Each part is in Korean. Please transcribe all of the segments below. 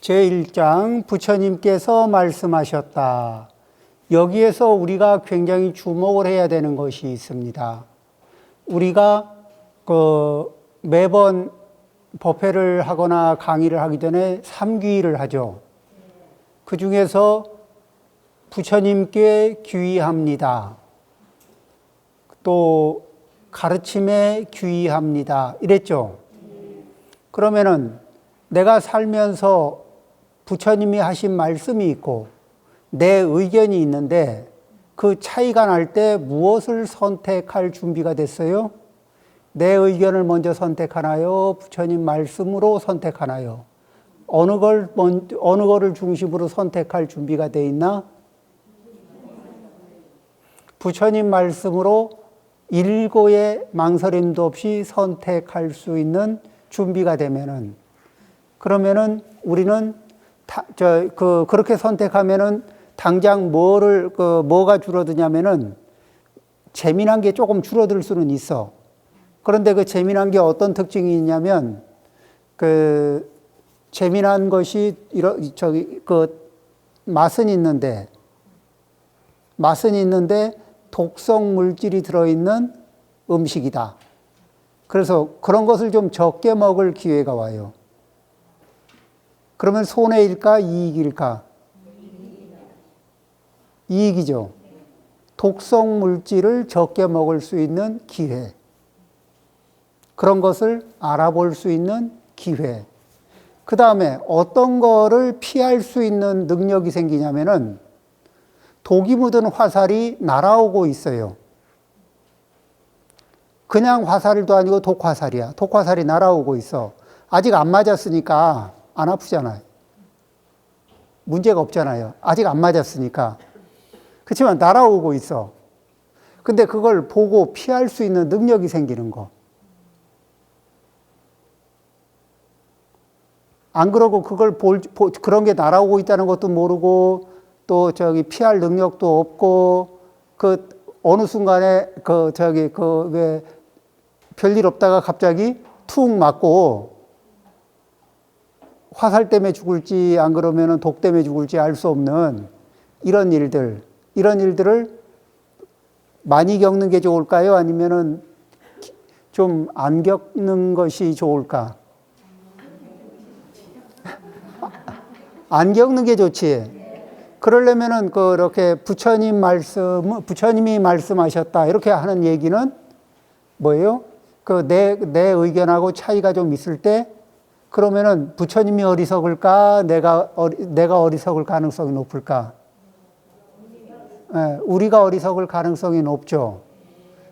제1장 부처님께서 말씀하셨다. 여기에서 우리가 굉장히 주목을 해야 되는 것이 있습니다. 우리가 매번 법회를 하거나 강의를 하기 전에 삼귀를 하죠. 그 중에서 부처님께 귀의합니다. 또 가르침에 귀의합니다. 이랬죠. 그러면은 내가 살면서 부처님이 하신 말씀이 있고 내 의견이 있는데 그 차이가 날 때 무엇을 선택할 준비가 됐어요? 내 의견을 먼저 선택하나요? 부처님 말씀으로 선택하나요? 어느 거를 중심으로 선택할 준비가 돼 있나? 부처님 말씀으로 일고의 망설임도 없이 선택할 수 있는 준비가 되면은, 그러면은 우리는 그렇게 선택하면은 당장 뭐가 줄어드냐면은 재미난 게 조금 줄어들 수는 있어. 그런데 그 재미난 게 어떤 특징이 있냐면, 재미난 것이 맛은 있는데 독성 물질이 들어있는 음식이다. 그래서 그런 것을 좀 적게 먹을 기회가 와요. 그러면 손해일까, 이익일까? 이익이죠. 독성 물질을 적게 먹을 수 있는 기회. 그런 것을 알아볼 수 있는 기회. 그 다음에 어떤 거를 피할 수 있는 능력이 생기냐면은 독이 묻은 화살이 날아오고 있어요. 그냥 화살도 아니고 독화살이야. 독화살이 날아오고 있어. 아직 안 맞았으니까 안 아프잖아요. 문제가 없잖아요. 아직 안 맞았으니까. 그렇지만 날아오고 있어. 근데 그걸 보고 피할 수 있는 능력이 생기는 거. 안 그러고 그걸 그런 게 날아오고 있다는 것도 모르고 또 피할 능력도 없고 어느 순간에 왜 별일 없다가 갑자기 툭 맞고 화살 때문에 죽을지 안 그러면은 독 때문에 죽을지 알 수 없는 이런 일들을 많이 겪는 게 좋을까요? 아니면은 좀 안 겪는 것이 좋을까? 안 겪는 게 좋지. 그러려면은 그렇게 부처님이 말씀하셨다 이렇게 하는 얘기는 뭐예요? 내 의견하고 차이가 좀 있을 때 그러면은 부처님이 어리석을까? 내가 어리석을 가능성이 높을까? 우리가 어리석을 가능성이 높죠.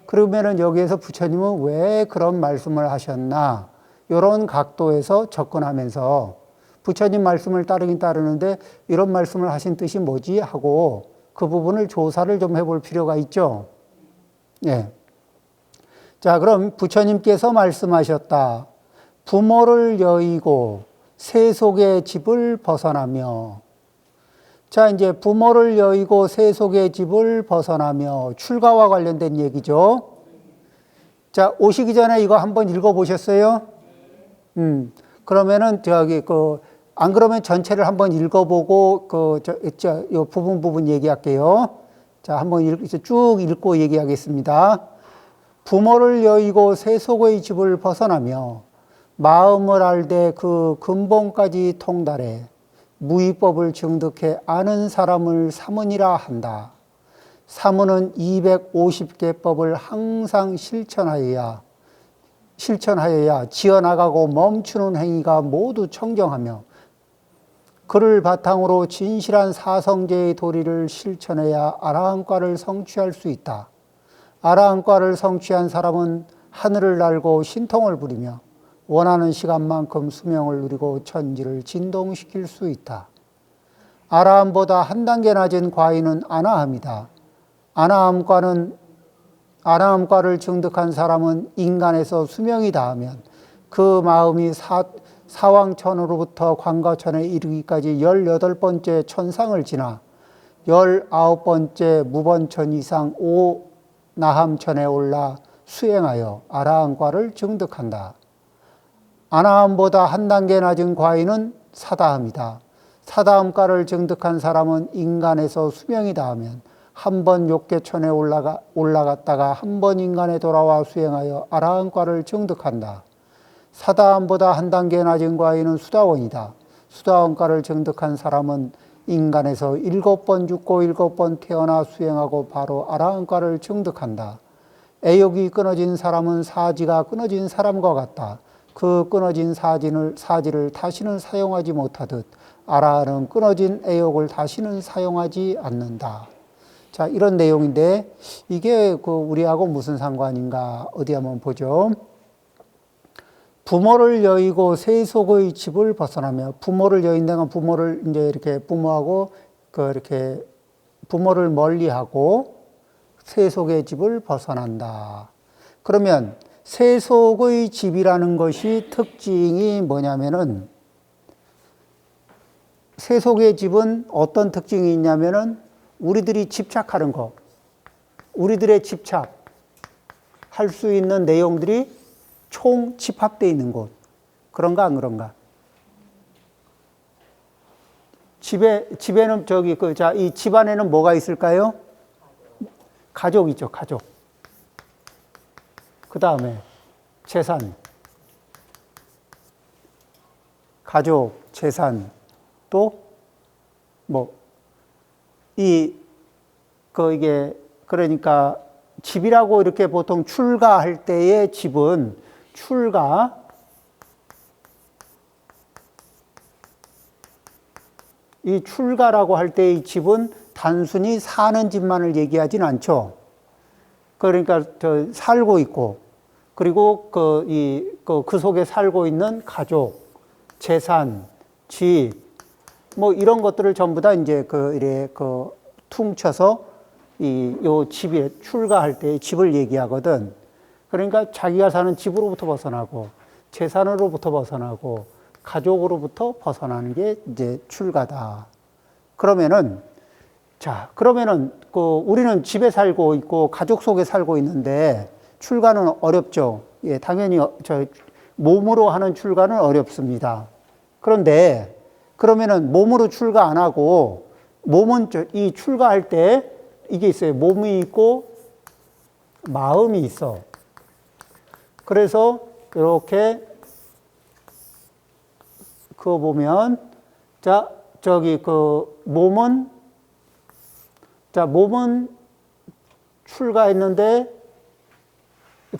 그러면은 여기에서 부처님은 왜 그런 말씀을 하셨나? 이런 각도에서 접근하면서 부처님 말씀을 따르긴 따르는데 이런 말씀을 하신 뜻이 뭐지? 하고 그 부분을 조사를 좀 해볼 필요가 있죠. 예. 자, 그럼 부처님께서 말씀하셨다. 부모를 여의고 세속의 집을 벗어나며. 자, 이제 부모를 여의고 세속의 집을 벗어나며 출가와 관련된 얘기죠. 자, 오시기 전에 이거 한번 읽어보셨어요? 그러면은 안 그러면 전체를 한번 읽어보고 요 부분 얘기할게요. 자, 한번 쭉 읽고 얘기하겠습니다. 부모를 여의고 세속의 집을 벗어나며 마음을 알되 그 근본까지 통달해 무위법을 증득해 아는 사람을 사문이라 한다. 사문은 250개 법을 항상 실천하여야 지어나가고 멈추는 행위가 모두 청정하며 그를 바탕으로 진실한 사성제의 도리를 실천해야 아라한과를 성취할 수 있다. 아라한과를 성취한 사람은 하늘을 날고 신통을 부리며 원하는 시간만큼 수명을 누리고 천지를 진동시킬 수 있다. 아라함보다 한 단계 낮은 과인은 아나함이다. 아나함과를 증득한 사람은 인간에서 수명이 다하면 그 마음이 사왕천으로부터 광가천에 이르기까지 18번째 천상을 지나 19번째 무번천 이상 5나함천에 올라 수행하여 아라한과를 증득한다. 아나함보다 한 단계 낮은 과인은 사다함이다. 사다함가를 정득한 사람은 인간에서 수명이 다하면 한 번 욕계천에 올라갔다가 한 번 인간에 돌아와 수행하여 아라한과를 정득한다. 사다함보다 한 단계 낮은 과인은 수다원이다. 수다원과를 정득한 사람은 인간에서 7번 죽고 7번 태어나 수행하고 바로 아라한과를 정득한다. 애욕이 끊어진 사람은 사지가 끊어진 사람과 같다. 그 끊어진 사지를 다시는 사용하지 못하듯 아라한은 끊어진 애욕을 다시는 사용하지 않는다. 자, 이런 내용인데 이게 우리하고 무슨 상관인가 어디 한번 보죠. 부모를 여의고 세속의 집을 벗어나며, 부모를 여인다는 부모를 이제 이렇게 부모하고 이렇게 부모를 멀리하고 세속의 집을 벗어난다. 그러면 세속의 집이라는 것이 특징이 뭐냐면은, 세속의 집은 어떤 특징이 있냐면은 우리들이 집착하는 거, 우리들의 집착할 수 있는 내용들이 총 집합되어 있는 곳. 그런가 안 그런가? 집에는 이 집안에는 뭐가 있을까요? 가족 있죠, 가족. 그 다음에 재산. 가족, 재산. 또, 이게, 그러니까 집이라고 이렇게 보통 출가할 때의 집은 이 출가라고 할 때의 집은 단순히 사는 집만을 얘기하진 않죠. 그러니까 살고 있고, 그리고 그 속에 살고 있는 가족, 재산, 집, 이런 것들을 전부 다 이제 퉁쳐서 요 집에 출가할 때의 집을 얘기하거든. 그러니까 자기가 사는 집으로부터 벗어나고, 재산으로부터 벗어나고, 가족으로부터 벗어나는 게 이제 출가다. 그러면은 우리는 집에 살고 있고 가족 속에 살고 있는데 출가는 어렵죠. 예, 당연히 몸으로 하는 출가는 어렵습니다. 그런데 그러면은 몸으로 출가 안 하고, 몸은 이 출가할 때 이게 있어요. 몸이 있고 마음이 있어. 그래서 이렇게 그거 보면, 몸은 출가했는데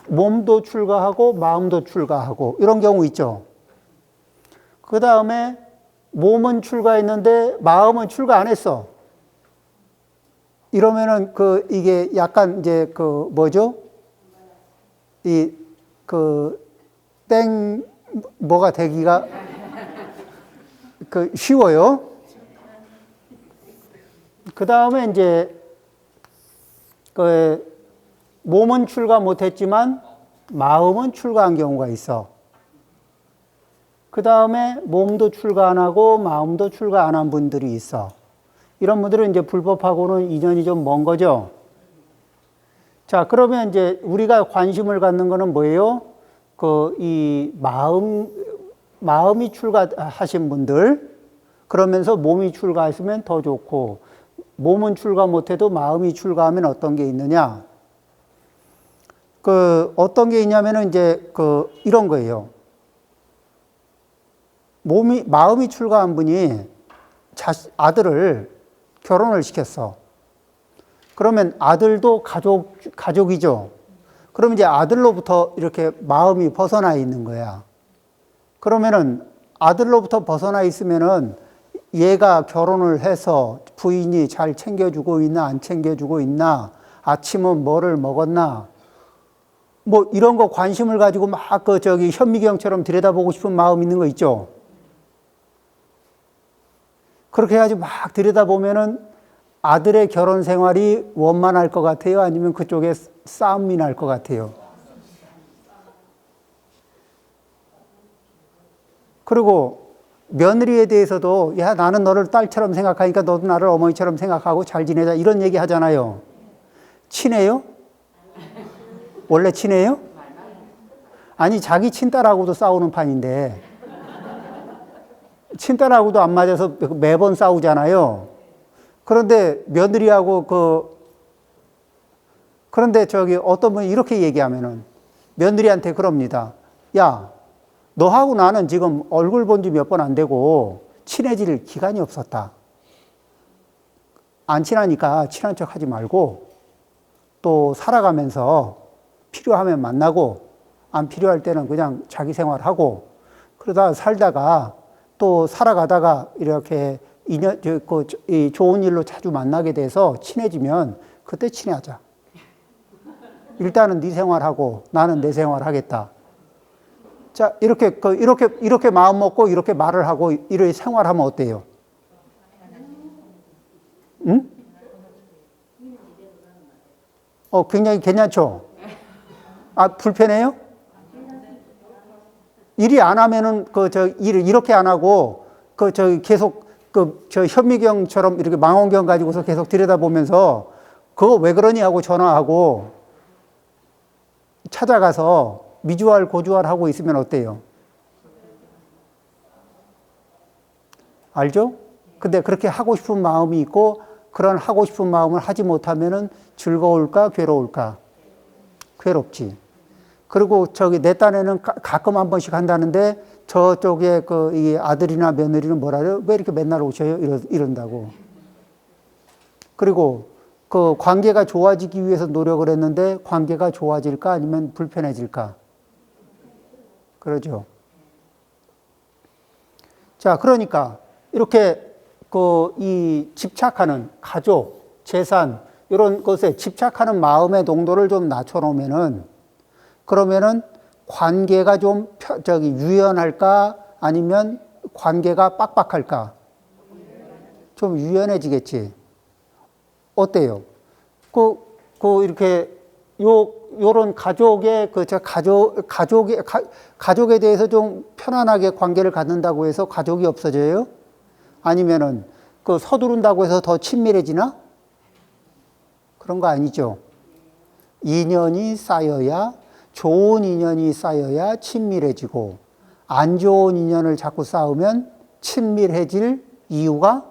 몸도 출가하고 마음도 출가하고 이런 경우 있죠. 그 다음에 몸은 출가했는데 마음은 출가 안 했어. 이러면은 이게 약간 이제 뭐가 되기가 쉬워요. 그 다음에 이제 몸은 출가 못했지만 마음은 출가한 경우가 있어. 그 다음에 몸도 출가 안 하고 마음도 출가 안 한 분들이 있어. 이런 분들은 이제 불법하고는 인연이 좀 먼 거죠. 자, 그러면 이제 우리가 관심을 갖는 거는 뭐예요? 이 마음이 출가하신 분들, 그러면서 몸이 출가했으면 더 좋고, 몸은 출가 못해도 마음이 출가하면 어떤 게 있느냐? 어떤 게 있냐면은 이제 이런 거예요. 마음이 출가한 분이 아들을 결혼을 시켰어. 그러면 아들도 가족이죠. 그럼 이제 아들로부터 이렇게 마음이 벗어나 있는 거야. 그러면은 아들로부터 벗어나 있으면은 얘가 결혼을 해서 부인이 잘 챙겨주고 있나 안 챙겨주고 있나, 아침은 뭐를 먹었나, 이런 거 관심을 가지고 막 현미경처럼 들여다보고 싶은 마음 있는 거 있죠. 그렇게 해가지고 막 들여다보면은 아들의 결혼 생활이 원만할 것 같아요? 아니면 그쪽에 싸움이 날 것 같아요? 그리고 며느리에 대해서도, 야, 나는 너를 딸처럼 생각하니까 너도 나를 어머니처럼 생각하고 잘 지내자, 이런 얘기 하잖아요. 친해요? 원래 친해요? 아니, 자기 친딸하고도 싸우는 판인데. 친딸하고도 안 맞아서 매번 싸우잖아요. 그런데 며느리하고 그런데 저기 어떤 분이 이렇게 얘기하면은 며느리한테 그럽니다. 야, 너하고 나는 지금 얼굴 본 지 몇 번 안 되고 친해질 기간이 없었다. 안 친하니까 친한 척 하지 말고 또 살아가면서 필요하면 만나고 안 필요할 때는 그냥 자기 생활하고 그러다 살다가 또 살아가다가 이렇게 좋은 일로 자주 만나게 돼서 친해지면 그때 친해하자. 일단은 네 생활하고 나는 내 생활하겠다. 자, 이렇게 마음 먹고 이렇게 말을 하고 이렇게 생활하면 어때요? 응? 굉장히 괜찮죠? 아, 불편해요? 일이 안 하면은 일을 이렇게 안 하고 계속 현미경처럼 이렇게 망원경 가지고서 계속 들여다보면서 그거 왜 그러니 하고 전화하고 찾아가서 미주알 고주알 하고 있으면 어때요? 알죠? 근데 그렇게 하고 싶은 마음이 있고 그런 하고 싶은 마음을 하지 못하면은 즐거울까 괴로울까? 괴롭지. 그리고 내 딴에는 가끔 한 번씩 한다는데 저쪽에 이 아들이나 며느리는 뭐라 그래요? 왜 이렇게 맨날 오셔요? 이런다고. 그리고 그 관계가 좋아지기 위해서 노력을 했는데 관계가 좋아질까 아니면 불편해질까? 그러죠. 자, 그러니까 이렇게 이 집착하는 가족, 재산 이런 것에 집착하는 마음의 농도를 좀 낮춰놓으면은 그러면은 관계가 좀 유연할까 아니면 관계가 빡빡할까? 좀 유연해지겠지. 어때요? 이렇게 요런 가족의 가족에 대해서 좀 편안하게 관계를 갖는다고 해서 가족이 없어져요? 아니면은 서두른다고 해서 더 친밀해지나? 그런 거 아니죠. 인연이 쌓여야 좋은 인연이 쌓여야 친밀해지고 안 좋은 인연을 자꾸 쌓으면 친밀해질 이유가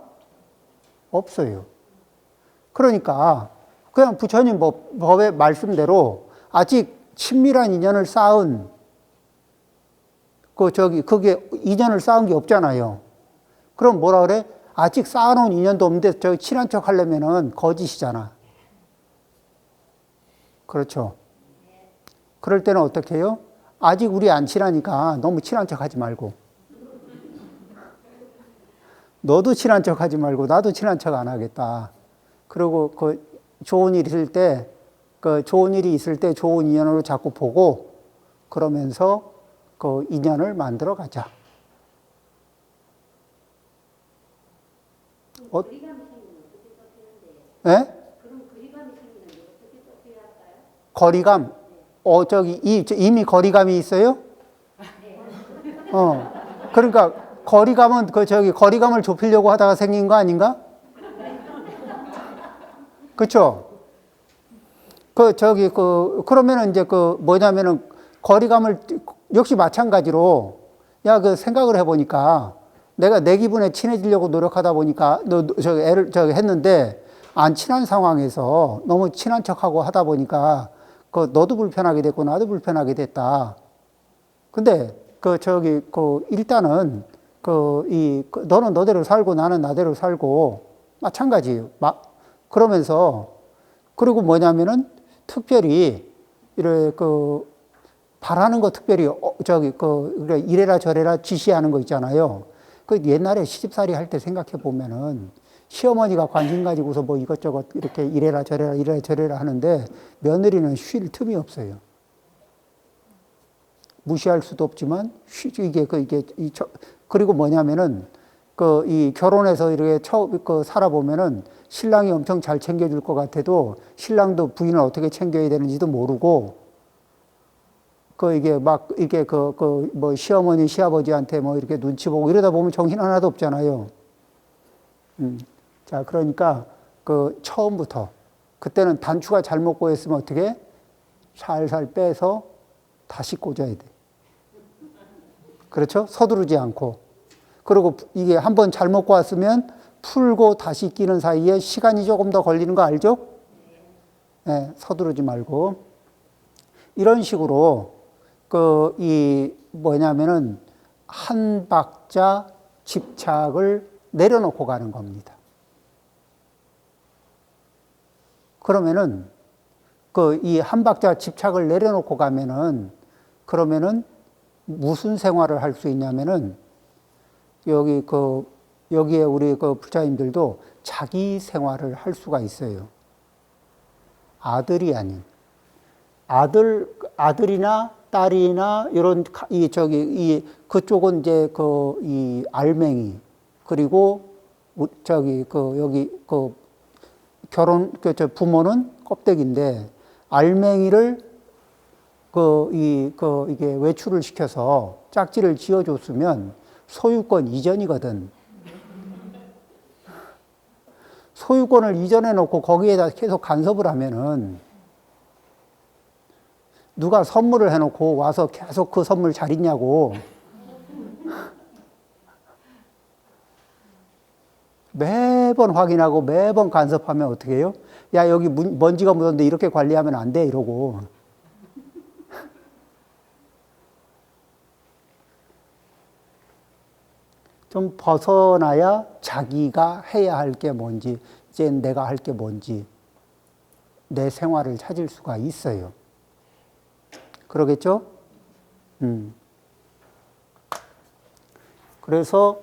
없어요. 그러니까 그냥 부처님 법의 말씀대로 아직 친밀한 인연을 쌓은 그게 인연을 쌓은 게 없잖아요. 그럼 뭐라 그래? 아직 쌓아놓은 인연도 없는데 친한 척 하려면은 거짓이잖아. 그렇죠. 그럴 때는 어떻게 해요? 아직 우리 안 친하니까 너무 친한 척 하지 말고. 너도 친한 척 하지 말고 나도 친한 척 안 하겠다. 그리고 좋은 일 있을 때, 좋은 일이 있을 때 좋은 인연으로 자꾸 보고 그러면서 인연을 만들어 가자. 예? 거리감? 이미 거리감이 있어요? 그러니까 거리감은 거리감을 좁히려고 하다가 생긴 거 아닌가? 그쵸? 그러면은 이제 뭐냐면은 거리감을 역시 마찬가지로 생각을 해보니까 내가 내 기분에 친해지려고 노력하다 보니까 했는데 안 친한 상황에서 너무 친한 척하고 하다 보니까 너도 불편하게 됐고 나도 불편하게 됐다. 근데 일단은 너는 너대로 살고 나는 나대로 살고 마찬가지예요. 그러면서 그리고 뭐냐면은 특별히 바라는 거 특별히 이래라 저래라 지시하는 거 있잖아요. 옛날에 시집살이 할 때 생각해 보면은 시어머니가 관심 가지고서 뭐 이것저것 이렇게 이래라 저래라 하는데 며느리는 쉴 틈이 없어요. 무시할 수도 없지만 그리고 뭐냐면은 이 결혼해서 이렇게 살아보면은 신랑이 엄청 잘 챙겨줄 것 같아도 신랑도 부인을 어떻게 챙겨야 되는지도 모르고 뭐 시어머니 시아버지한테 뭐 이렇게 눈치 보고 이러다 보면 정신 하나도 없잖아요. 자, 그러니까 처음부터 그때는 단추가 잘못 꼬였으면 어떻게 살살 빼서 다시 꽂아야 돼. 그렇죠? 서두르지 않고. 그리고 이게 한번 잘 먹고 왔으면 풀고 다시 끼는 사이에 시간이 조금 더 걸리는 거 알죠? 네, 서두르지 말고. 이런 식으로 뭐냐면은 한 박자 집착을 내려놓고 가는 겁니다. 그러면은 이 한 박자 집착을 내려놓고 가면은 그러면은 무슨 생활을 할 수 있냐면은 여기에 우리 부처님들도 자기 생활을 할 수가 있어요. 아들이 아닌 아들이나 딸이나 이런 그쪽은 이제 이 알맹이 그리고 여기 부모는 껍데기인데 알맹이를 이게 외출을 시켜서 짝지를 지어줬으면 소유권 이전이거든. 소유권을 이전해 놓고 거기에다 계속 간섭을 하면은 누가 선물을 해 놓고 와서 계속 그 선물 잘 있냐고 매번 확인하고 매번 간섭하면 어떻게 해요? 야, 여기 먼지가 묻었는데 이렇게 관리하면 안 돼, 이러고. 좀 벗어나야 자기가 해야 할 게 뭔지, 이제 내가 할 게 뭔지, 내 생활을 찾을 수가 있어요. 그러겠죠? 그래서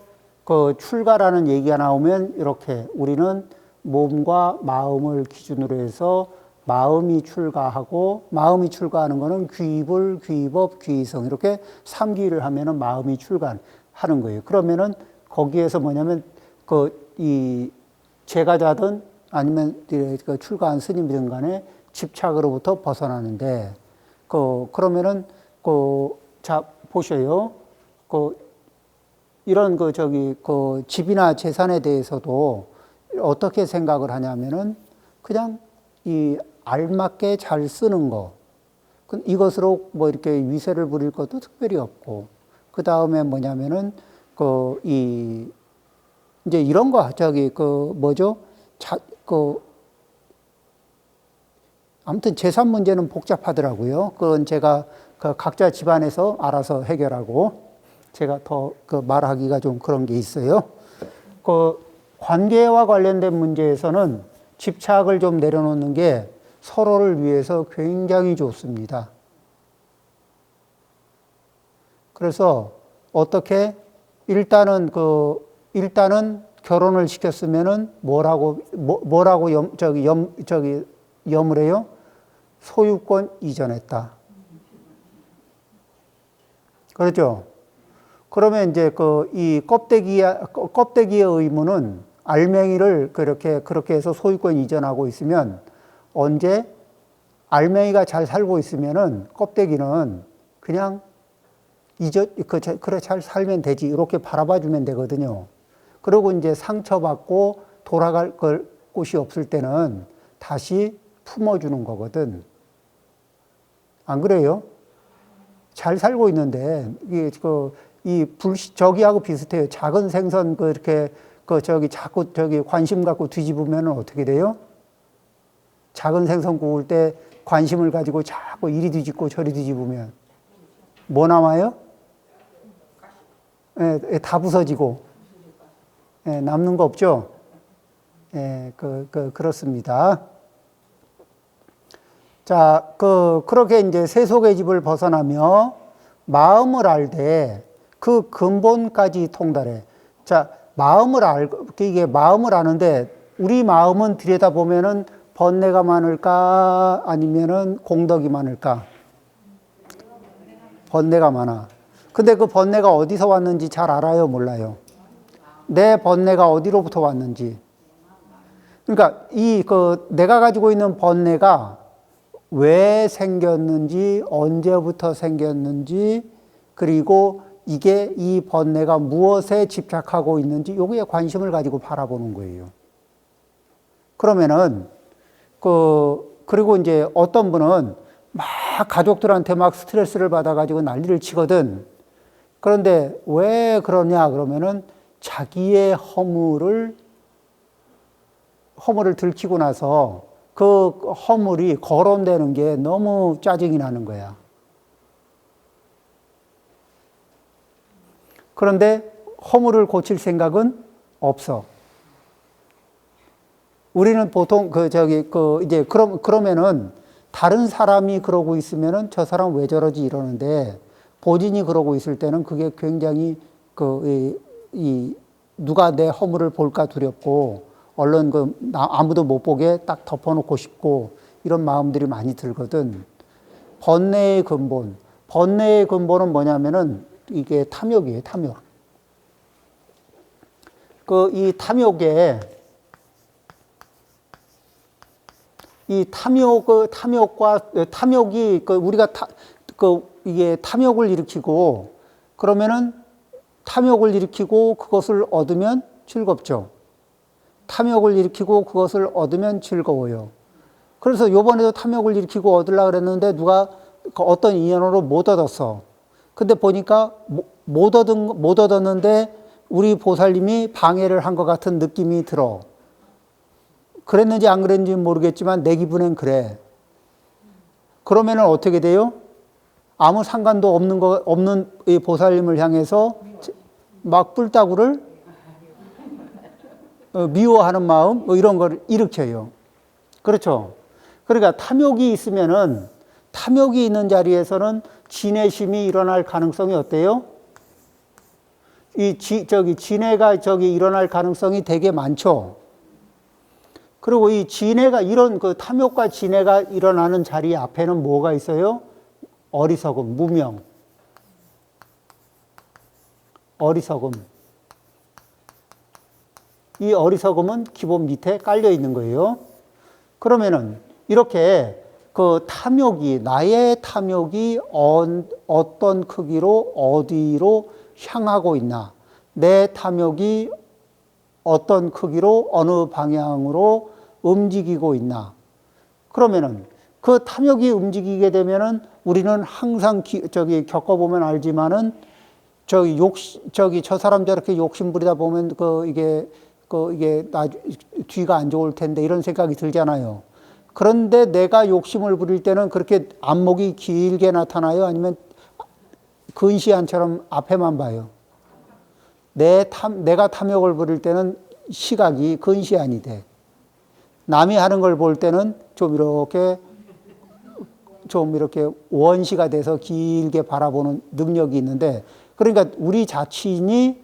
출가라는 얘기가 나오면 이렇게 우리는 몸과 마음을 기준으로 해서 마음이 출가하는 거는 귀불, 귀법, 귀성 이렇게 3기를 하면은 마음이 출가하는 거예요. 그러면은 거기에서 뭐냐면 이 제가자든 아니면 출가한 스님이든 간에 집착으로부터 벗어나는데 그러면은 자 보셔요. 이런 집이나 재산에 대해서도 어떻게 생각을 하냐면은 그냥 이 알맞게 잘 쓰는 거. 이것으로 뭐 이렇게 위세를 부릴 것도 특별히 없고. 그 다음에 뭐냐면은 이제 이런 거 뭐죠? 아무튼 재산 문제는 복잡하더라고요. 그건 제가 각자 집안에서 알아서 해결하고 제가 더 말하기가 좀 그런 게 있어요. 관계와 관련된 문제에서는 집착을 좀 내려놓는 게 서로를 위해서 굉장히 좋습니다. 그래서 어떻게 일단은 결혼을 시켰으면은 뭐라고 염을 해요? 소유권 이전했다. 그렇죠? 그러면 이제 이 껍데기의 의무는 알맹이를 그렇게 해서 소유권 이전하고 있으면 언제 알맹이가 잘 살고 있으면은 kop데기는 그냥 그래 잘 살면 되지 이렇게 바라봐 주면 되거든요. 그리고 이제 상처받고 돌아갈 곳이 없을 때는 다시 품어주는 거거든. 안 그래요? 잘 살고 있는데 저기하고 비슷해요. 작은 생선 자꾸 관심 갖고 뒤집으면 어떻게 돼요? 작은 생선 구울 때 관심을 가지고 자꾸 이리 뒤집고 저리 뒤집으면 뭐 남아요? 예, 다 부서지고 예, 남는 거 없죠? 예, 그렇습니다. 자, 그렇게 이제 세속의 집을 벗어나며 마음을 알 때 그 근본까지 통달해. 자, 이게 마음을 아는데 우리 마음은 들여다보면은 번뇌가 많을까? 아니면은 공덕이 많을까? 번뇌가 많아. 근데 그 번뇌가 어디서 왔는지 잘 알아요? 몰라요? 내 번뇌가 어디로부터 왔는지. 그러니까 내가 가지고 있는 번뇌가 왜 생겼는지, 언제부터 생겼는지, 그리고 이 번뇌가 무엇에 집착하고 있는지, 여기에 관심을 가지고 바라보는 거예요. 그러면은, 그리고 이제 어떤 분은 막 가족들한테 막 스트레스를 받아가지고 난리를 치거든. 그런데 왜 그러냐, 그러면은 자기의 허물을 들키고 나서 그 허물이 거론되는 게 너무 짜증이 나는 거야. 그런데 허물을 고칠 생각은 없어. 우리는 보통 그러면은 다른 사람이 그러고 있으면은 저 사람 왜 저러지 이러는데 본인이 그러고 있을 때는 그게 굉장히 누가 내 허물을 볼까 두렵고 얼른 아무도 못 보게 딱 덮어놓고 싶고 이런 마음들이 많이 들거든. 번뇌의 근본은 뭐냐면은 이게 탐욕이에요, 탐욕. 이 탐욕이 우리가 이게 탐욕을 일으키고 그러면은 탐욕을 일으키고 그것을 얻으면 즐겁죠. 탐욕을 일으키고 그것을 얻으면 즐거워요. 그래서 요번에도 탐욕을 일으키고 얻으려고 그랬는데 누가 어떤 인연으로 못 얻었어. 근데 보니까 못 얻었는데 우리 보살님이 방해를 한 것 같은 느낌이 들어. 그랬는지 안 그랬는지 모르겠지만 내 기분엔 그래. 그러면은 어떻게 돼요? 아무 상관도 없는 이 보살님을 향해서 막 뿔따구를 미워하는 마음 이런 걸 일으켜요. 그렇죠? 그러니까 탐욕이 있는 자리에서는 진해심이 일어날 가능성이 어때요? 진해가 일어날 가능성이 되게 많죠. 그리고 이 진해가 탐욕과 진해가 일어나는 자리 앞에는 뭐가 있어요? 어리석음, 무명. 어리석음. 이 어리석음은 기본 밑에 깔려 있는 거예요. 그러면은 이렇게 나의 탐욕이 어떤 크기로 어디로 향하고 있나? 내 탐욕이 어떤 크기로 어느 방향으로 움직이고 있나? 그러면은 그 탐욕이 움직이게 되면은 우리는 항상 겪어보면 알지만은 저 사람 저렇게 욕심 부리다 보면 이게 뒤가 안 좋을 텐데 이런 생각이 들잖아요. 그런데 내가 욕심을 부릴 때는 그렇게 안목이 길게 나타나요? 아니면 근시안처럼 앞에만 봐요? 내가 탐욕을 부릴 때는 시각이 근시안이 돼. 남이 하는 걸 볼 때는 좀 이렇게 원시가 돼서 길게 바라보는 능력이 있는데, 그러니까 우리 자신이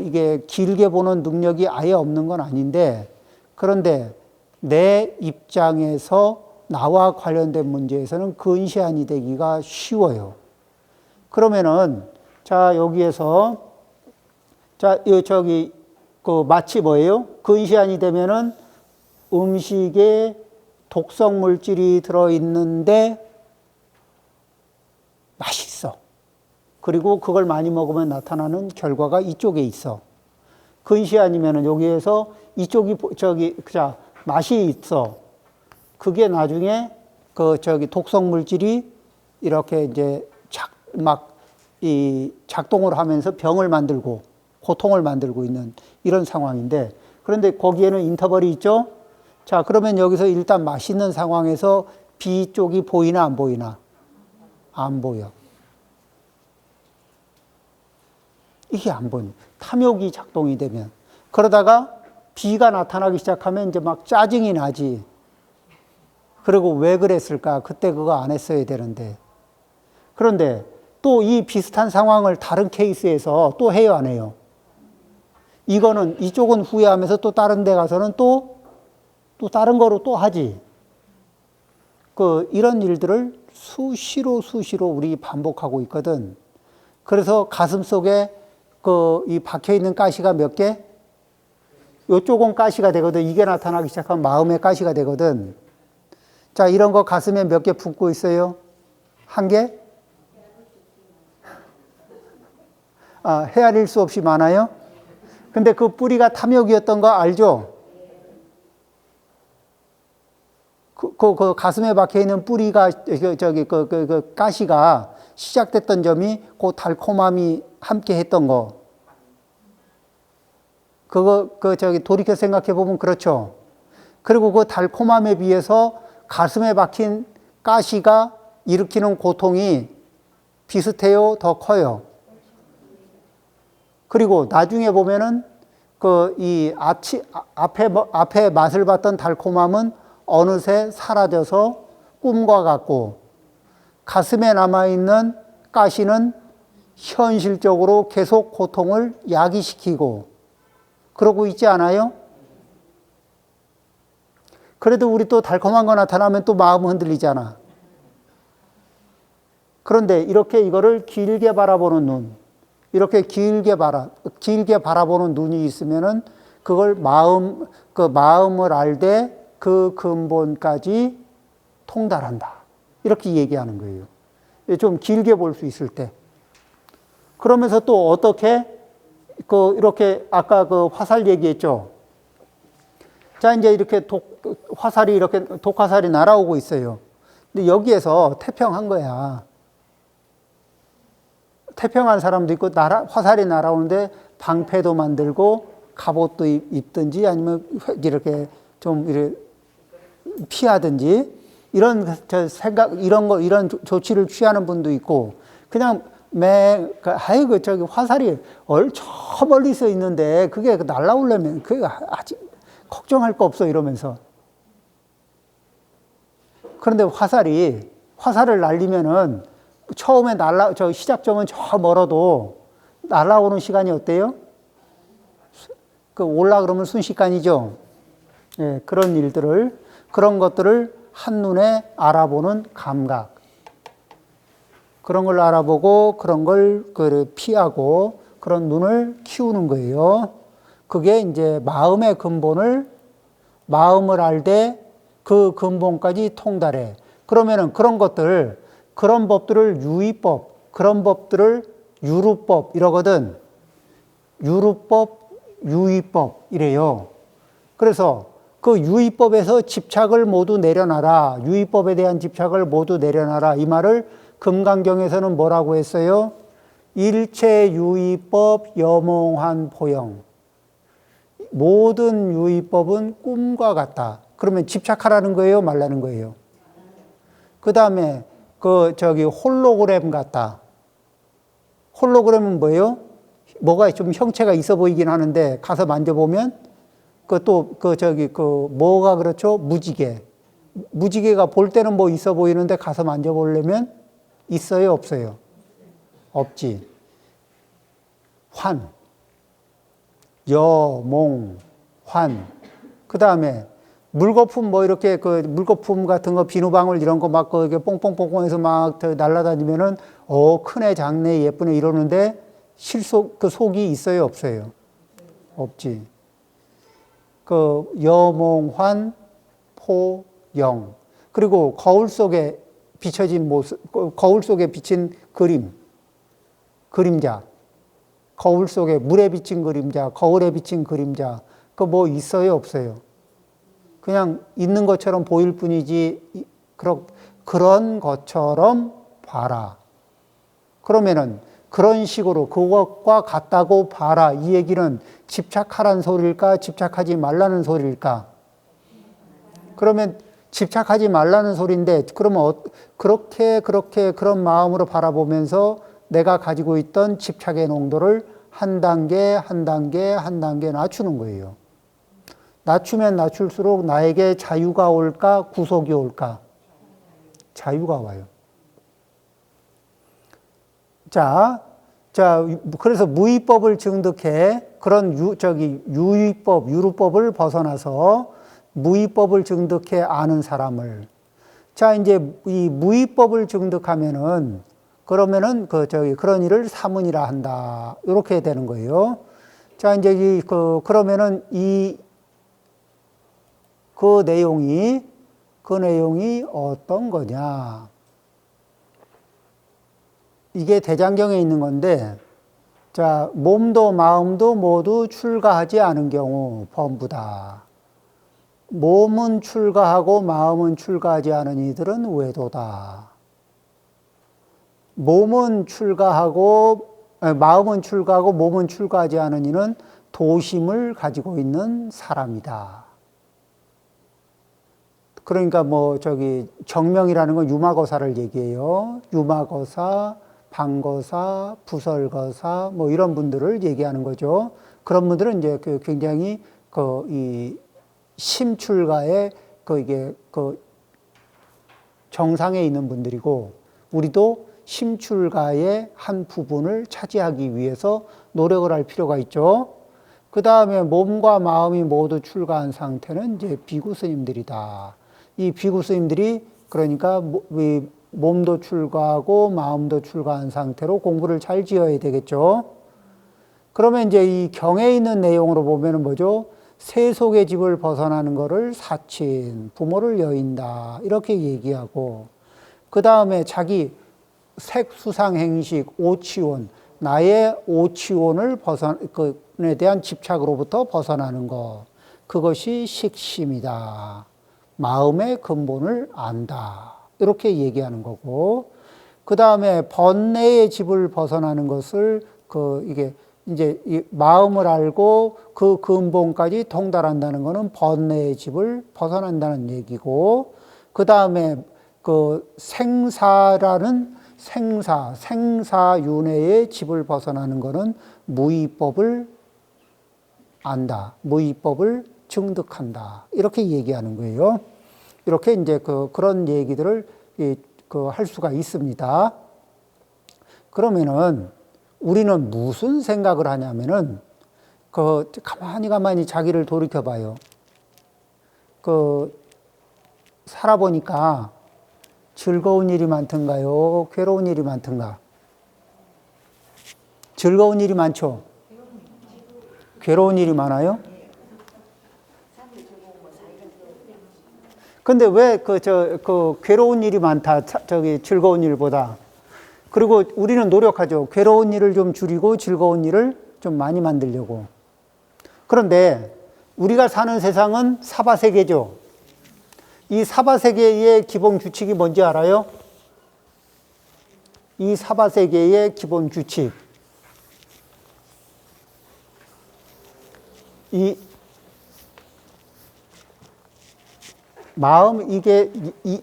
이게 길게 보는 능력이 아예 없는 건 아닌데, 그런데 내 입장에서 나와 관련된 문제에서는 근시안이 되기가 쉬워요. 그러면은, 자, 여기에서, 자, 마치 뭐예요? 근시안이 되면은 음식에 독성 물질이 들어있는데 맛있어. 그리고 그걸 많이 먹으면 나타나는 결과가 이쪽에 있어. 근시안이면은 여기에서 이쪽이, 맛이 있어. 그게 나중에 독성 물질이 이렇게 이제 작동을 하면서 병을 만들고 고통을 만들고 있는 이런 상황인데, 그런데 거기에는 인터벌이 있죠? 자, 그러면 여기서 일단 맛있는 상황에서 B 쪽이 보이나 안 보이나? 안 보여. 이게 안 보여. 탐욕이 작동이 되면. 그러다가 B가 나타나기 시작하면 이제 막 짜증이 나지. 그리고 왜 그랬을까? 그때 그거 안 했어야 되는데. 그런데 또 이 비슷한 상황을 다른 케이스에서 또 해요, 안 해요? 이쪽은 후회하면서 또 다른 데 가서는 또 다른 거로 또 하지. 이런 일들을 수시로 우리 반복하고 있거든. 그래서 가슴 속에 이 박혀 있는 가시가 몇 개? 요쪽은 가시가 되거든. 이게 나타나기 시작하면 마음의 가시가 되거든. 자, 이런 거 가슴에 몇 개 품고 있어요? 한 개? 헤아릴 수 없이 많아요? 근데 그 뿌리가 탐욕이었던 거 알죠? 그 가슴에 박혀 있는 뿌리가, 가시가 시작됐던 점이 그 달콤함이 함께 했던 거. 돌이켜 생각해 보면 그렇죠. 그리고 그 달콤함에 비해서 가슴에 박힌 가시가 일으키는 고통이 비슷해요? 더 커요? 그리고 나중에 보면은 앞에 맛을 봤던 달콤함은 어느새 사라져서 꿈과 같고, 가슴에 남아있는 가시는 현실적으로 계속 고통을 야기시키고, 그러고 있지 않아요? 그래도 우리 또 달콤한 거 나타나면 또 마음 흔들리잖아. 그런데 이렇게 이거를 길게 바라보는 눈, 이렇게 길게 바라보는 눈이 있으면은 그걸 마음을 알되 그 근본까지 통달한다. 이렇게 얘기하는 거예요. 좀 길게 볼 수 있을 때. 그러면서 또 어떻게 이렇게 아까 그 화살 얘기했죠. 자, 이제 이렇게 독화살이 날아오고 있어요. 근데 여기에서 태평한 거야. 태평한 사람도 있고, 화살이 날아오는데 방패도 만들고, 갑옷도 입든지, 아니면 이렇게 좀 이렇게 피하든지, 이런 이런 조치를 취하는 분도 있고, 그냥 아이고, 화살이 저 멀리서 있는데, 그게 날아오려면, 그게 아직 걱정할 거 없어, 이러면서. 그런데 화살을 날리면은, 처음에 시작점은 저 멀어도 날아오는 시간이 어때요? 그러면 순식간이죠. 예, 그런 것들을 한눈에 알아보는 감각. 그런 걸 알아보고, 그런 걸 피하고, 그런 눈을 키우는 거예요. 그게 이제 마음의 근본을, 마음을 알되 그 근본까지 통달해. 그러면은 그런 법들을 유의법, 그런 법들을 유루법 이러거든. 유루법, 유의법 이래요. 그래서 그 유의법에서 집착을 모두 내려놔라. 유의법에 대한 집착을 모두 내려놔라. 이 말을 금강경에서는 뭐라고 했어요? 일체 유의법 여몽한 포영. 모든 유의법은 꿈과 같다. 그러면 집착하라는 거예요? 말라는 거예요? 그 다음에 홀로그램 같다. 홀로그램은 뭐예요? 뭐가 좀 형체가 있어 보이긴 하는데, 가서 만져보면, 뭐가 그렇죠? 무지개. 무지개가 볼 때는 뭐 있어 보이는데, 가서 만져보려면, 있어요? 없어요? 없지. 여몽환. 그 다음에, 물거품 물거품 같은 거, 비누방울 이런 거 막 뽕뽕뽕뽕해서 막 날아다니면은, 크네, 작네, 예쁘네 이러는데, 속이 있어요? 없어요? 없지. 여몽환, 포영. 그리고 거울 속에 비춰진 모습, 거울 속에 비친 그림자. 거울 속에 물에 비친 그림자, 거울에 비친 그림자. 뭐 있어요? 없어요? 그냥 있는 것처럼 보일 뿐이지, 그런 것처럼 봐라. 그러면은, 그런 식으로 그것과 같다고 봐라. 이 얘기는 집착하라는 소리일까? 집착하지 말라는 소리일까? 그러면 집착하지 말라는 소리인데, 그러면 그런 마음으로 바라보면서 내가 가지고 있던 집착의 농도를 한 단계 낮추는 거예요. 낮추면 낮출수록 나에게 자유가 올까? 구속이 올까? 자유가 와요. 그래서 무의법을 증득해 그런 유의법을 벗어나서 무의법을 증득해 아는 사람을. 이제 이 무의법을 증득하면은, 그러면은 그런 일을 사문이라 한다. 이렇게 되는 거예요. 이제 그러면은 그 내용이 어떤 거냐. 이게 대장경에 있는 건데, 몸도 마음도 모두 출가하지 않은 경우 범부다. 몸은 출가하고 마음은 출가하지 않은 이들은 외도다. 마음은 출가하고 몸은 출가하지 않은 이는 도심을 가지고 있는 사람이다. 그러니까 정명이라는 건 유마거사를 얘기해요. 유마거사, 방거사, 부설거사 이런 분들을 얘기하는 거죠. 그런 분들은 이제 굉장히 이 심출가의 정상에 있는 분들이고, 우리도 심출가의 한 부분을 차지하기 위해서 노력을 할 필요가 있죠. 그 다음에 몸과 마음이 모두 출가한 상태는 이제 비구 스님들이다. 이 비구 스님들이 그러니까 몸도 출가하고 마음도 출가한 상태로 공부를 잘 지어야 되겠죠. 그러면 이제 이 경에 있는 내용으로 보면은 뭐죠? 세속의 집을 벗어나는 것을 사친, 부모를 여인다. 이렇게 얘기하고, 그 다음에 자기 색수상행식, 오치원, 나의 오치원을 그에 대한 집착으로부터 벗어나는 것. 그것이 식심이다. 마음의 근본을 안다. 이렇게 얘기하는 거고, 그 다음에 번뇌의 집을 벗어나는 것을 이게 이제 이 마음을 알고 그 근본까지 통달한다는 것은 번뇌의 집을 벗어난다는 얘기고, 그 다음에 생사라는 생사윤회의 집을 벗어나는 것은 무의법을 안다. 무의법을 증득한다. 이렇게 얘기하는 거예요. 이렇게 이제 그런 얘기들을 할 수가 있습니다. 그러면은 우리는 무슨 생각을 하냐면은 가만히 자기를 돌이켜 봐요. 살아보니까 즐거운 일이 많던가요? 괴로운 일이 많던가? 즐거운 일이 많죠? 괴로운 일이 많아요? 근데 왜 괴로운 일이 많다, 즐거운 일보다? 그리고 우리는 노력하죠. 괴로운 일을 좀 줄이고 즐거운 일을 좀 많이 만들려고. 그런데 우리가 사는 세상은 사바세계죠. 이 사바세계의 기본 규칙이 뭔지 알아요? 이 사바세계의 기본 규칙. 이 마음, 이게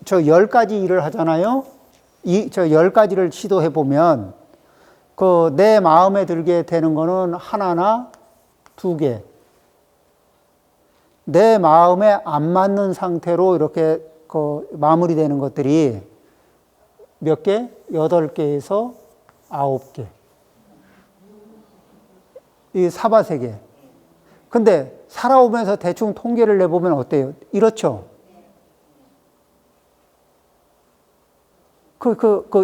저 10가지 일을 하잖아요. 저 10가지를 시도해 보면 내 마음에 들게 되는 거는 하나나 2개. 내 마음에 안 맞는 상태로 이렇게 마무리되는 것들이 몇 개? 8개에서 9개. 이 사바세계. 근데 살아오면서 대충 통계를 내보면 어때요? 이렇죠?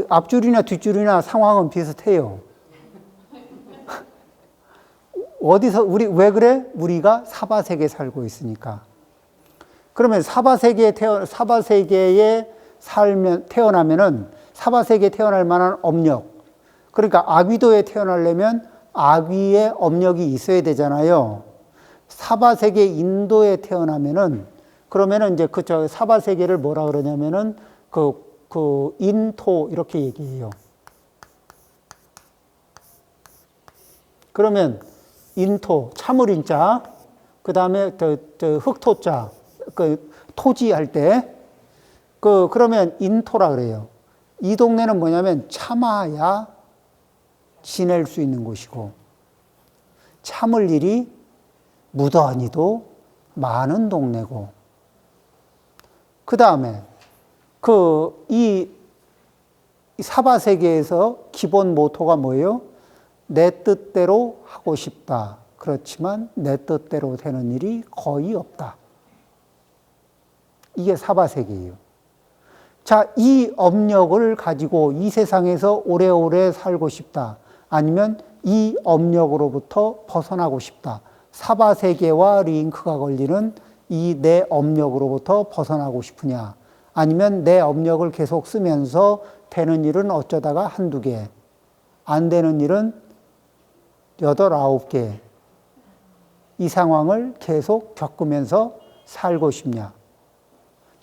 앞줄이나 뒷줄이나 상황은 비슷해요. 왜 그래? 우리가 사바세계에 살고 있으니까. 그러면 사바세계에 태어나면은 사바세계에 태어날 만한 업력. 그러니까 아귀도에 태어나려면 아귀의 업력이 있어야 되잖아요. 사바세계 인도에 태어나면은 그러면은 이제 사바세계를 뭐라 그러냐면은 인토 이렇게 얘기해요. 그러면 인토, 참을인자, 그 다음에 흑토자, 토지 할 때, 그러면 인토라 그래요. 이 동네는 뭐냐면 참아야 지낼 수 있는 곳이고, 참을 일이 무던히도 많은 동네고, 그 다음에 이 사바세계에서 기본 모토가 뭐예요? 내 뜻대로 하고 싶다. 그렇지만 내 뜻대로 되는 일이 거의 없다. 이게 사바세계예요. 자, 이 업력을 가지고 이 세상에서 오래오래 살고 싶다. 아니면 이 업력으로부터 벗어나고 싶다. 사바세계와 링크가 걸리는 이 내 업력으로부터 벗어나고 싶으냐. 아니면 내 업력을 계속 쓰면서 되는 일은 어쩌다가 1-2개, 안 되는 일은 8, 9개. 이 상황을 계속 겪으면서 살고 싶냐.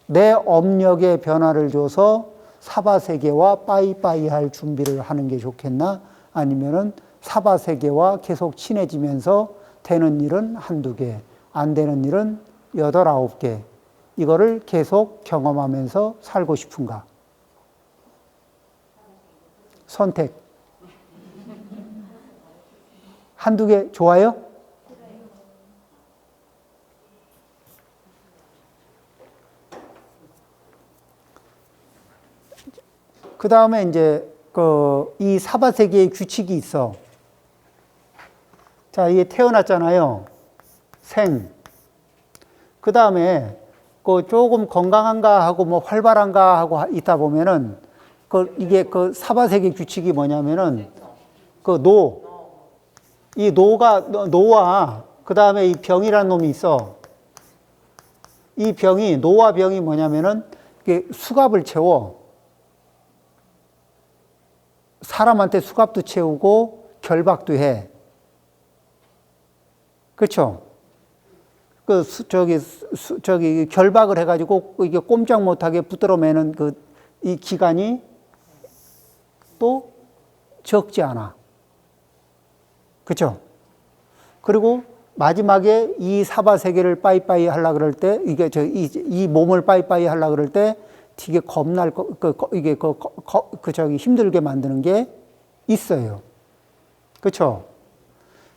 내 업력의 변화를 줘서 사바세계와 빠이빠이 할 준비를 하는 게 좋겠나? 아니면은 사바세계와 계속 친해지면서 되는 일은 한두 개, 안 되는 일은 8, 9개. 이거를 계속 경험하면서 살고 싶은가? 선택. 한두 개 좋아요? 그 다음에 이제 이 사바세계의 규칙이 있어. 자, 이게 태어났잖아요. 생. 그 다음에 조금 건강한가 하고 뭐 활발한가 하고 있다 보면은 이게 사바세계 규칙이 뭐냐면은 이 노와 그 다음에 이 병이라는 놈이 있어. 이 노와 병이 뭐냐면은 이게 수갑을 채워. 사람한테 수갑도 채우고 결박도 해. 그렇죠? 결박을 해가지고 이게 꼼짝 못하게 붙들어 매는 이 기간이 또 적지 않아. 그렇죠? 그리고 마지막에 이 사바세계를 빠이빠이 하려 그럴 때, 이 몸을 빠이빠이 하려 그럴 때 되게 겁날 힘들게 만드는 게 있어요. 그렇죠?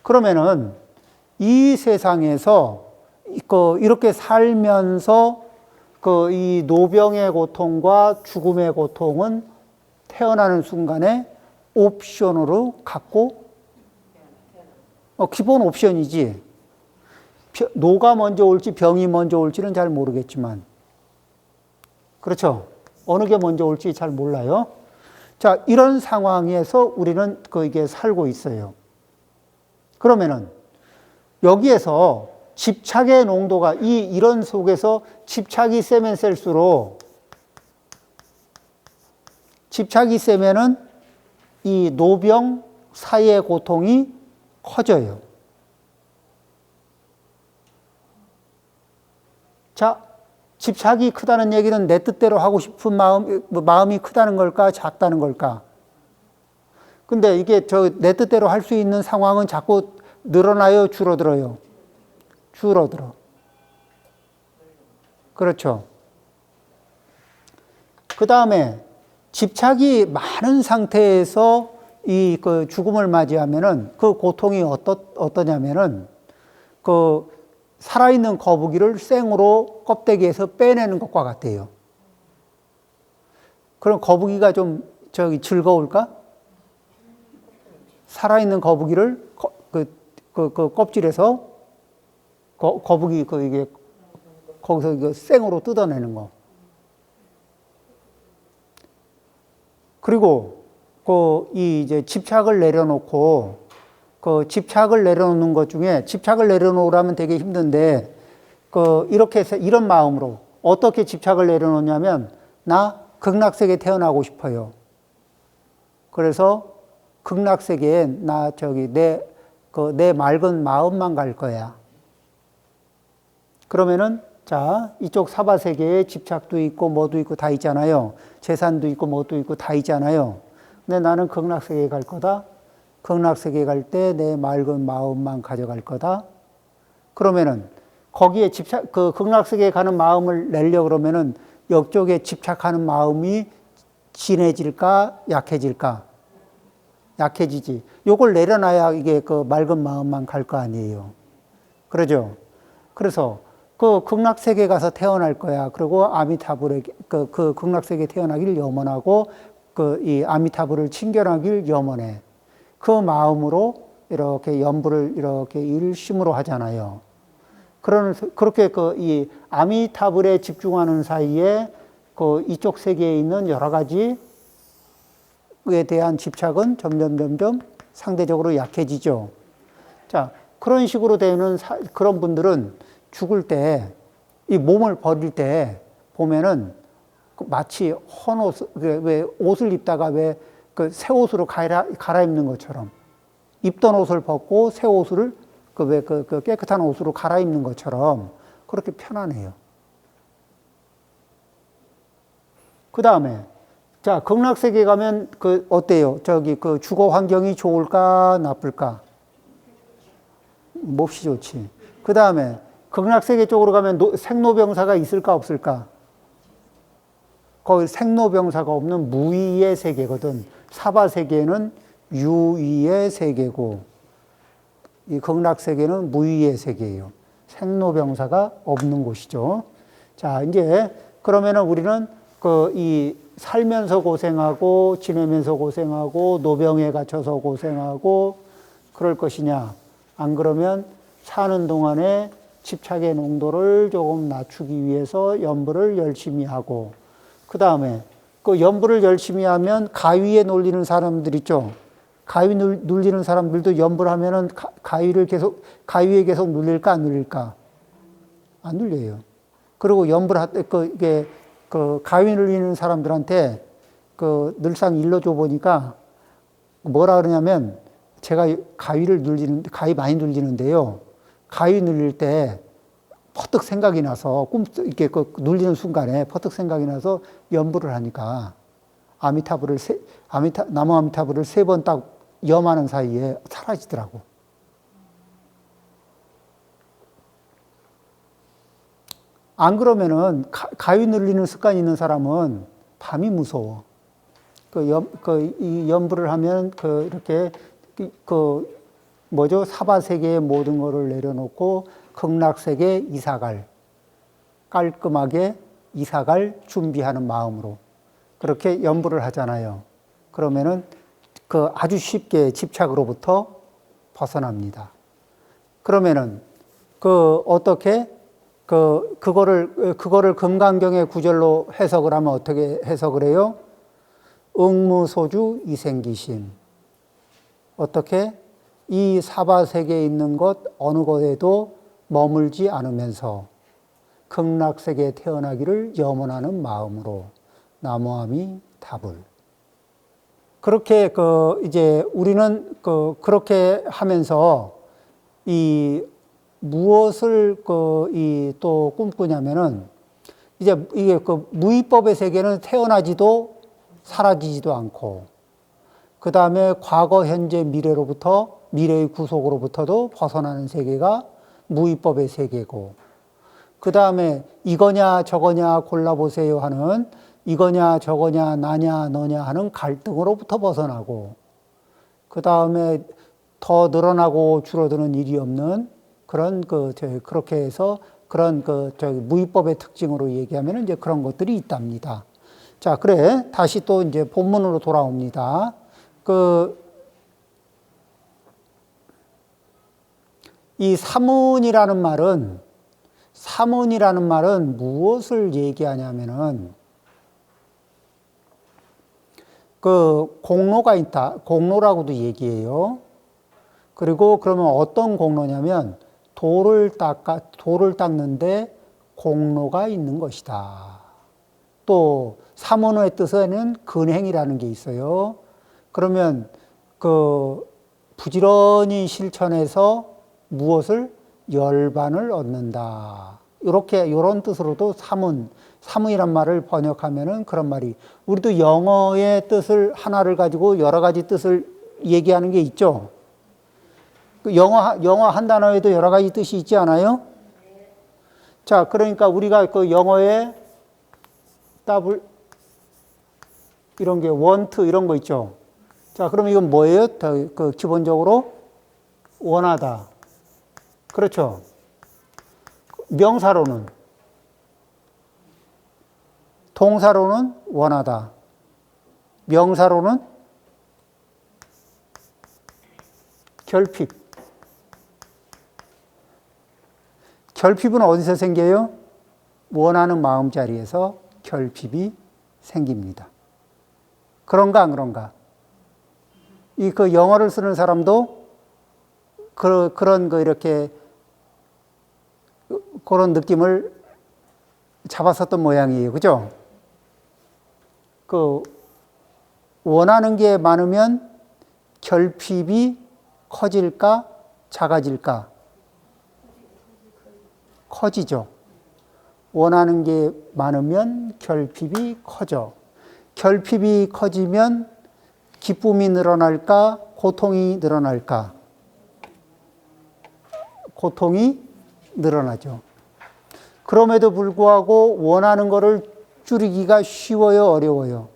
그러면은 이 세상에서 이렇게 살면서 이 노병의 고통과 죽음의 고통은 태어나는 순간에 옵션으로 갖고 기본 옵션이지. 노가 먼저 올지 병이 먼저 올지는 잘 모르겠지만, 그렇죠? 어느 게 먼저 올지 잘 몰라요. 자, 이런 상황에서 우리는 이게 살고 있어요. 그러면은 여기에서 집착의 농도가 이런 속에서 집착이 세면 셀수록 집착이 세면은 이 노병 사이의 고통이 커져요. 자, 집착이 크다는 얘기는 내 뜻대로 하고 싶은 마음이 크다는 걸까, 작다는 걸까? 근데 이게 내 뜻대로 할 수 있는 상황은 자꾸 늘어나요, 줄어들어요? 줄어들어. 그렇죠. 그 다음에 집착이 많은 상태에서 이 죽음을 맞이하면은 그 고통이 어떠냐면은 살아있는 거북이를 생으로 껍데기에서 빼내는 것과 같아요. 그럼 거북이가 좀 즐거울까? 살아있는 거북이를 껍질에서 거북이 이게 거기서 이거 생으로 뜯어내는 거. 그리고 이제 집착을 내려놓고 집착을 내려놓는 것 중에 집착을 내려놓으라면 되게 힘든데 이렇게 해서 이런 마음으로 어떻게 집착을 내려놓냐면 나 극락세계에 태어나고 싶어요. 그래서 극락세계에 나 내 맑은 마음만 갈 거야. 그러면은 자, 이쪽 사바세계에 집착도 있고 뭐도 있고 다 있잖아요. 재산도 있고 뭐도 있고 다 있잖아요. 근데 나는 극락세계에 갈 거다. 극락세계에 갈 때 내 맑은 마음만 가져갈 거다. 그러면은 거기에 극락세계에 가는 마음을 내려 그러면은 이쪽에 집착하는 마음이 진해질까 약해질까? 약해지지. 요걸 내려놔야 이게 맑은 마음만 갈 거 아니에요. 그러죠? 그래서 극락세계에 가서 태어날 거야. 그리고 아미타불에 극락세계에 태어나길 염원하고 이 아미타불을 친견하길 염원해. 그 마음으로 이렇게 연부를 이렇게 일심으로 하잖아요. 그렇게 이 아미타불에 집중하는 사이에 이쪽 세계에 있는 여러 가지에 대한 집착은 점점 상대적으로 약해지죠. 자, 그런 식으로 되는 그런 분들은 죽을 때 이 몸을 버릴 때 보면은 마치 왜 옷을 입다가 왜 새 옷으로 갈아입는 것처럼 입던 옷을 벗고 새 옷을 깨끗한 옷으로 갈아입는 것처럼 그렇게 편안해요. 그 다음에 자, 극락세계 가면 어때요? 주거 환경이 좋을까 나쁠까? 몹시 좋지. 그 다음에 극락세계 쪽으로 가면 생로병사가 있을까 없을까? 거기 생로병사가 없는 무위의 세계거든. 사바세계는 유위의 세계고 이 극락세계는 무위의 세계예요. 생로병사가 없는 곳이죠. 자, 이제 그러면은 우리는 이 살면서 고생하고 지내면서 고생하고 노병에 갇혀서 고생하고 그럴 것이냐? 안 그러면 사는 동안에 집착의 농도를 조금 낮추기 위해서 연불을 열심히 하고 그 다음에 그 연불을 열심히 하면 가위에 놀리는 사람들 있죠. 가위 눌리는 사람들도 연불하면은 가위에 계속 눌릴까 안 눌릴까? 안 눌려요. 그리고 이게 가위 눌리는 사람들한테 늘상 일러줘 보니까 뭐라 그러냐면 제가 가위 많이 눌리는데요. 가위 눌릴 때 퍼뜩 생각이 나서 이렇게 눌리는 순간에 퍼뜩 생각이 나서 연불을 하니까 나무 아미타불을 3번 딱 염하는 사이에 사라지더라고. 안 그러면은 가위 눌리는 습관이 있는 사람은 밤이 무서워. 이 연불을 하면 이렇게 사바세계의 모든 것을 내려놓고 극락세계 깔끔하게 이사갈 준비하는 마음으로 그렇게 연불을 하잖아요. 그러면은 아주 쉽게 집착으로부터 벗어납니다. 그러면은 어떻게 그거를 금강경의 구절로 해석을 하면 어떻게 해석을 해요? 응무소주 이생기심. 어떻게? 이 사바세계에 있는 것 어느 것에도 머물지 않으면서 극락세계에 태어나기를 염원하는 마음으로 나무아미 답을. 그렇게 이제 우리는 그렇게 하면서 이 무엇을 또 꿈꾸냐면은 이제 이게 무위법의 세계는 태어나지도 사라지지도 않고 그 다음에 과거, 현재, 미래의 구속으로부터도 벗어나는 세계가 무위법의 세계고 그 다음에 이거냐 저거냐 골라보세요 하는 이거냐 저거냐 나냐 너냐 하는 갈등으로부터 벗어나고 그 다음에 더 늘어나고 줄어드는 일이 없는 그런 그렇게 해서 그런 무위법의 특징으로 얘기하면 이제 그런 것들이 있답니다. 자, 그래 다시 또 이제 본문으로 돌아옵니다. 이 사문이라는 말은 무엇을 얘기하냐면은 공로가 있다. 공로라고도 얘기해요. 그리고 그러면 어떤 공로냐면 돌을 닦는데 공로가 있는 것이다. 또 사문의 뜻에는 근행이라는 게 있어요. 그러면 부지런히 실천해서 무엇을 열반을 얻는다. 이런 뜻으로도 사문이란 말을 번역하면은 그런 말이 우리도 영어의 뜻을 하나를 가지고 여러 가지 뜻을 얘기하는 게 있죠. 영어 한 단어에도 여러 가지 뜻이 있지 않아요? 자, 그러니까 우리가 영어에 이런 게 want 이런 거 있죠. 자, 그럼 이건 뭐예요? 기본적으로 원하다. 그렇죠. 명사로는 동사로는 원하다. 명사로는 결핍. 결핍은 어디서 생겨요? 원하는 마음자리에서 결핍이 생깁니다. 그런가 안 그런가? 영어를 쓰는 사람도 이렇게 그런 느낌을 잡았었던 모양이에요. 그죠? 원하는 게 많으면 결핍이 커질까? 작아질까? 커지죠. 원하는 게 많으면 결핍이 커져. 결핍이 커지면 기쁨이 늘어날까? 고통이 늘어날까? 고통이 늘어나죠. 그럼에도 불구하고 원하는 거를 줄이기가 쉬워요, 어려워요?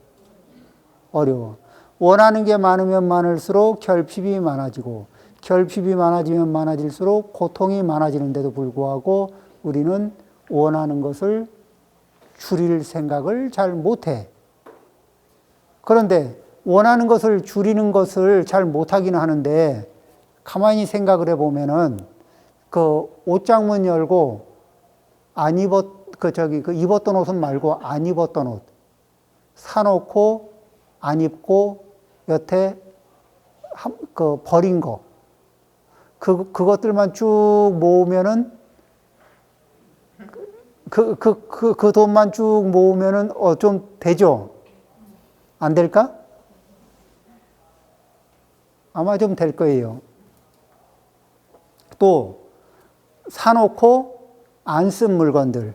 어려워. 원하는 게 많으면 많을수록 결핍이 많아지고, 결핍이 많아지면 많아질수록 고통이 많아지는데도 불구하고 우리는 원하는 것을 줄일 생각을 잘 못해. 그런데 원하는 것을 줄이는 것을 잘 못하기는 하는데 가만히 생각을 해보면은 그 옷장문 열고 입었던 옷은 말고 안 입었던 옷 사놓고 안 입고 여태 버린 거 그것들만 쭉 모으면은 그 돈만 쭉 모으면은 좀 되죠? 안 될까? 아마 좀 될 거예요. 또 사놓고 안 쓴 물건들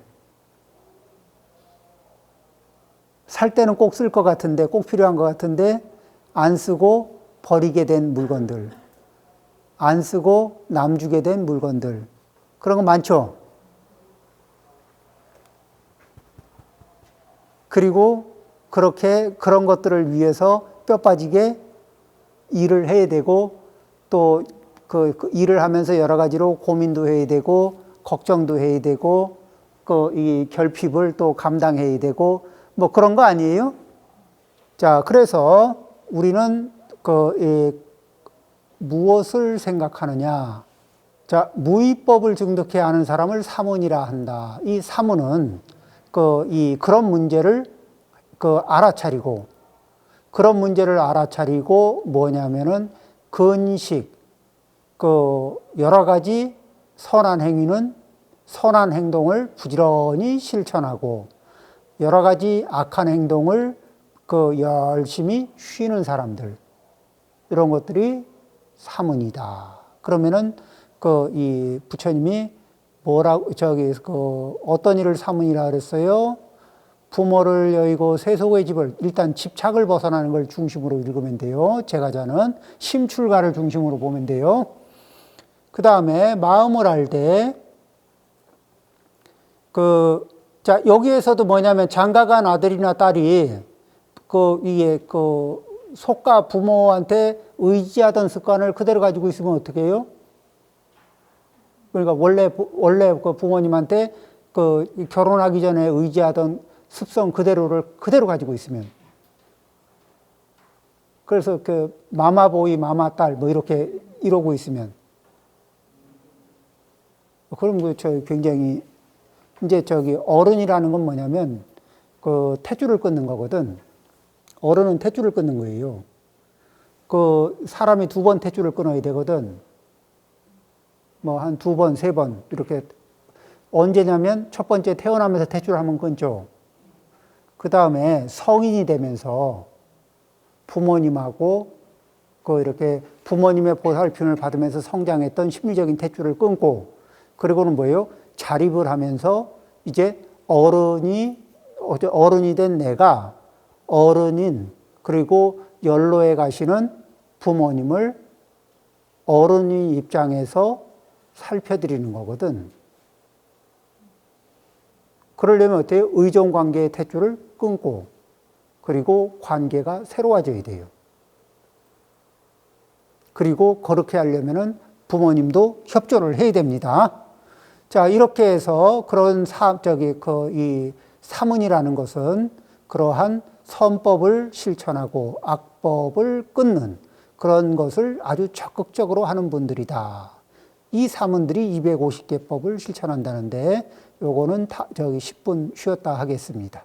살 때는 꼭 쓸 것 같은데 꼭 필요한 것 같은데 안 쓰고 버리게 된 물건들 안 쓰고 남 주게 된 물건들 그런 거 많죠? 그리고 그런 것들을 위해서 뼈 빠지게 일을 해야 되고 또 그 일을 하면서 여러 가지로 고민도 해야 되고 걱정도 해야 되고 이 결핍을 또 감당해야 되고 뭐 그런 거 아니에요? 자, 그래서 우리는 무엇을 생각하느냐? 자, 무위법을 증득해 아는 사람을 사문이라 한다. 이 사문은 그런 문제를 알아차리고 그런 문제를 알아차리고 뭐냐면은 근식 여러 가지 선한 행위는 선한 행동을 부지런히 실천하고 여러 가지 악한 행동을 열심히 쉬는 사람들 이런 것들이 사문이다. 그러면은 이 부처님이 어떤 일을 사문이라 그랬어요? 부모를 여의고 세속의 집을 일단 집착을 벗어나는 걸 중심으로 읽으면 돼요. 제가자는 심출가를 중심으로 보면 돼요. 그 다음에 마음을 알 때 자, 여기에서도 뭐냐면 장가간 아들이나 딸이 속가 부모한테 의지하던 습관을 그대로 가지고 있으면 어떻게 해요? 그러니까 원래 그 부모님한테 결혼하기 전에 의지하던 습성 그대로 가지고 있으면. 그래서 마마보이, 마마딸 뭐 이러고 있으면. 그럼 굉장히 이제 어른이라는 건 뭐냐면 탯줄을 끊는 거거든. 어른은 탯줄을 끊는 거예요. 사람이 2번 탯줄을 끊어야 되거든. 뭐 한 2번, 3번 이렇게 언제냐면 첫 번째 태어나면서 탯줄을 한번 끊죠. 그 다음에 성인이 되면서 부모님하고 이렇게 부모님의 보살핌을 받으면서 성장했던 심리적인 탯줄을 끊고 그리고는 뭐예요? 자립을 하면서 이제 어른이 된 내가 어른인 그리고 연로에 가시는 부모님을 어른의 입장에서 살펴드리는 거거든. 그러려면 어때요? 의존관계의 탯줄을 끊고 그리고 관계가 새로워져야 돼요. 그리고 그렇게 하려면은 부모님도 협조를 해야 됩니다. 자, 이렇게 해서 그런 이 사문이라는 것은 그러한 선법을 실천하고 악법을 끊는 그런 것을 아주 적극적으로 하는 분들이다. 이 사문들이 250개법을 실천한다는데 요거는 10분 쉬었다 하겠습니다.